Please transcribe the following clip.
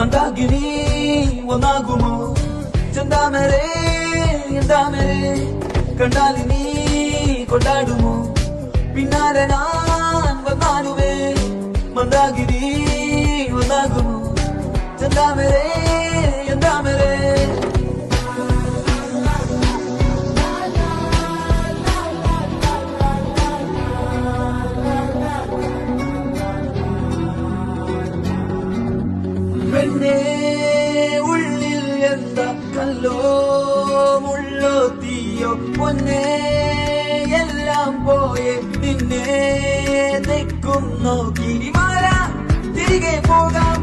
മന്ദാകിനി ഒന്നാകുമോ ചെന്താമരേ എന്താമരേ കണ്ടാലിനി കൊണ്ടാടുമോ പിന്നാലെ ഞാൻ വന്നാലുവേ മന്ദാകിനി ഒന്നാകുമോ ചെന്താമരേ എന്താമരേ പെണ്ണേ ഉള്ളിൽ എന്താ കല്ലോ മുള്ളോ തീയോ പൊന്നേ എല്ലാം പോയെ നിന്നെ തെക്കും നോക്കി മാറാ തിരികെ പോകാം